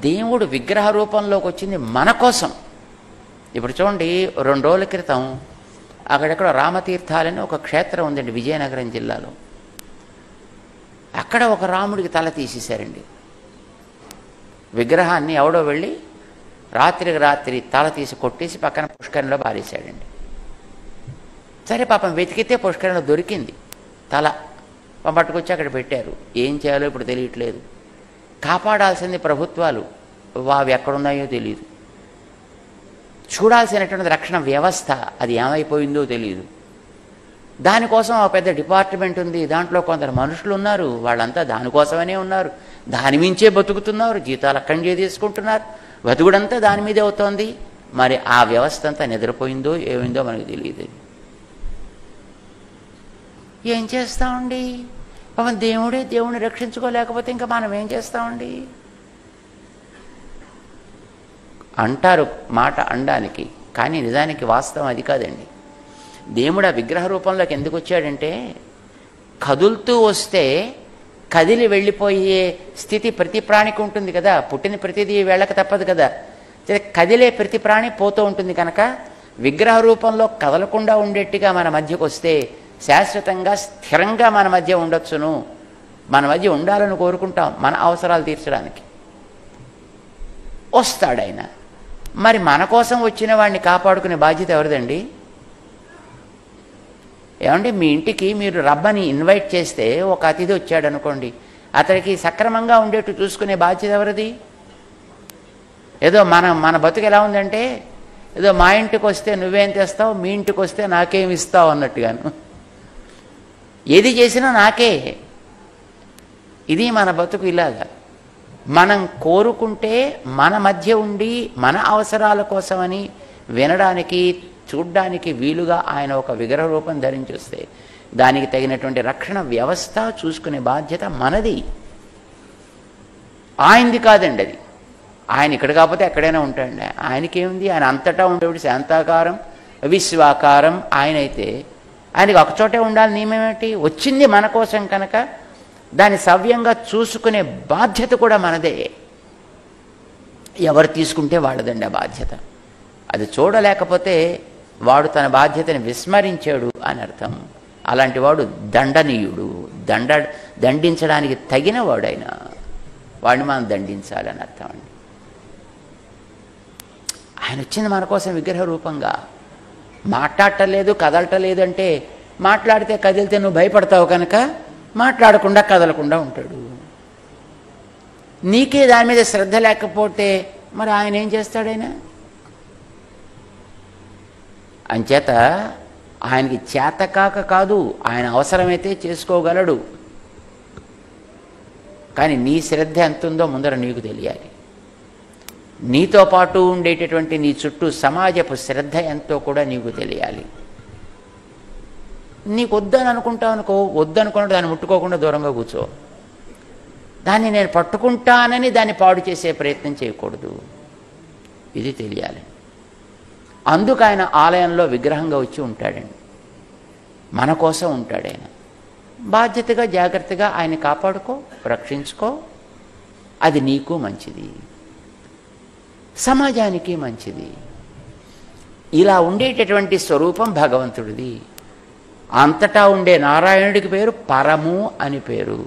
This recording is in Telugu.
దేవుడు విగ్రహ రూపంలోకి వచ్చింది మన కోసం. ఇప్పుడు చూడండి, 2 రోజుల క్రితం అక్కడెక్కడ రామతీర్థాలని ఒక క్షేత్రం ఉందండి విజయనగరం జిల్లాలో. అక్కడ ఒక రాముడికి తల తీసేశారండి. విగ్రహాన్ని ఎవడో వెళ్ళి రాత్రికి రాత్రి తల తీసి కొట్టేసి పక్కన పుష్కరంలో పారేశాడండి. సరే పాపం వెతికితే పుష్కరంలో దొరికింది తల. పట్టుకొచ్చి అక్కడ పెట్టారు. ఏం చేయాలో ఇప్పుడు తెలియట్లేదు. కాపాడాల్సింది ప్రభుత్వాలు, అవి ఎక్కడున్నాయో తెలియదు. చూడాల్సినటువంటి రక్షణ వ్యవస్థ, అది ఏమైపోయిందో తెలియదు. దానికోసం ఒక పెద్ద డిపార్ట్మెంట్ ఉంది, దాంట్లో కొందరు మనుషులు ఉన్నారు, వాళ్ళంతా దానికోసమనే ఉన్నారు, దాని మించే బతుకుతున్నారు, జీతాలు అక్కడి తీసుకుంటున్నారు, బతుకుడంతా దాని మీదే అవుతోంది. మరి ఆ వ్యవస్థ అంతా నిద్రపోయిందో ఏమైందో మనకు తెలియదు. ఏం చేస్తామండి? పాపం దేవుడిని రక్షించుకోలేకపోతే ఇంకా మనం ఏం చేస్తామండి? అంటారు మాట అనడానికి, కానీ నిజానికి వాస్తవం అది కాదండి. దేవుడు ఆ విగ్రహ రూపంలోకి ఎందుకు వచ్చాడంటే, కదులుతూ వస్తే కదిలి వెళ్ళిపోయే స్థితి ప్రతి ప్రాణికి ఉంటుంది కదా. పుట్టిన ప్రతిదీ వెళ్ళక తప్పదు కదా. కదిలే ప్రతి ప్రాణి పోతూ ఉంటుంది కనుక విగ్రహ రూపంలో కదలకుండా ఉండేట్టుగా మన మధ్యకు వస్తే శాశ్వతంగా స్థిరంగా మన మధ్య ఉండొచ్చును. మన మధ్య ఉండాలని కోరుకుంటాం మన అవసరాలు తీర్చడానికి. వస్తాడాయన. మరి మన కోసం వచ్చిన వాడిని కాపాడుకునే బాధ్యత ఎవరిదండి? ఏమంటే మీ ఇంటికి మీరు రబ్బని ఇన్వైట్ చేస్తే ఒక అతిథి వచ్చాడు అనుకోండి, అతడికి సక్రమంగా ఉండేట్టు చూసుకునే బాధ్యత ఎవరిది? ఏదో మన బతుకు ఎలా ఉందంటే, ఏదో మా ఇంటికి వస్తే నువ్వేం తెస్తావు, మీ ఇంటికి వస్తే నాకేమి ఇస్తావు అన్నట్టుగాను. ఏది చేసినా నాకే. ఇది మన బతుకు. ఇలాగా మనం కోరుకుంటే మన మధ్య ఉండి మన అవసరాల కోసమని వినడానికి చూడ్డానికి వీలుగా ఆయన ఒక విగ్రహ రూపం ధరించి వస్తే దానికి తగినటువంటి రక్షణ వ్యవస్థ చూసుకునే బాధ్యత మనది, ఆయనది కాదండి. అది ఆయన ఇక్కడ కాకపోతే ఎక్కడైనా ఉంటాడండి. ఆయనకేముంది? ఆయన అంతటా ఉండేవాడు, శాంతాకారం విశ్వాకారం. ఆయన అయితే ఆయనకి ఒకచోటే ఉండాలి నియమేమిటి? వచ్చింది మన కోసం కనుక దాన్ని సవ్యంగా చూసుకునే బాధ్యత కూడా మనదే. ఎవరు తీసుకుంటే వాళ్ళదండి ఆ బాధ్యత. అది చూడలేకపోతే వాడు తన బాధ్యతని విస్మరించాడు అని అర్థం. అలాంటి వాడు దండనీయుడు, దండించడానికి తగిన వాడైనా వాడిని మనం దండించాలని అర్థం అండి. ఆయన వచ్చింది మన కోసం విగ్రహ రూపంగా. మాట్లాడటలేదు, కదలటలేదు అంటే, మాట్లాడితే కదిలితే నువ్వు భయపడతావు కనుక మాట్లాడకుండా కదలకుండా ఉంటాడు. నీకే దాని మీద శ్రద్ధ లేకపోతే మరి ఆయన ఏం చేస్తాడైనా? అంచేత ఆయనకి చేతకాక కాదు, ఆయన అవసరమైతే చేసుకోగలడు. కానీ నీ శ్రద్ధ ఎంత ఉందో ముందర నీకు తెలియాలి. నీతో పాటు ఉండేటటువంటి నీ చుట్టూ సమాజపు శ్రద్ధ ఎంతో కూడా నీకు తెలియాలి. నీకు వద్దని అనుకుంటావు అనుకో, వద్దనుకున్నట్టు దాన్ని ముట్టుకోకుండా దూరంగా కూర్చో. దాన్ని నేను పట్టుకుంటానని దాన్ని పాడు చేసే ప్రయత్నం చేయకూడదు. ఇది తెలియాలి. అందుకు ఆయన ఆలయంలో విగ్రహంగా వచ్చి ఉంటాడండి. మన కోసం ఉంటాడు ఆయన. బాధ్యతగా జాగ్రత్తగా ఆయన కాపాడుకో, రక్షించుకో. అది నీకు మంచిది, సమాజానికి మంచిది. ఇలా ఉండేటటువంటి స్వరూపం భగవంతుడిది. అంతటా ఉండే నారాయణుడికి పేరు పరము అని పేరు.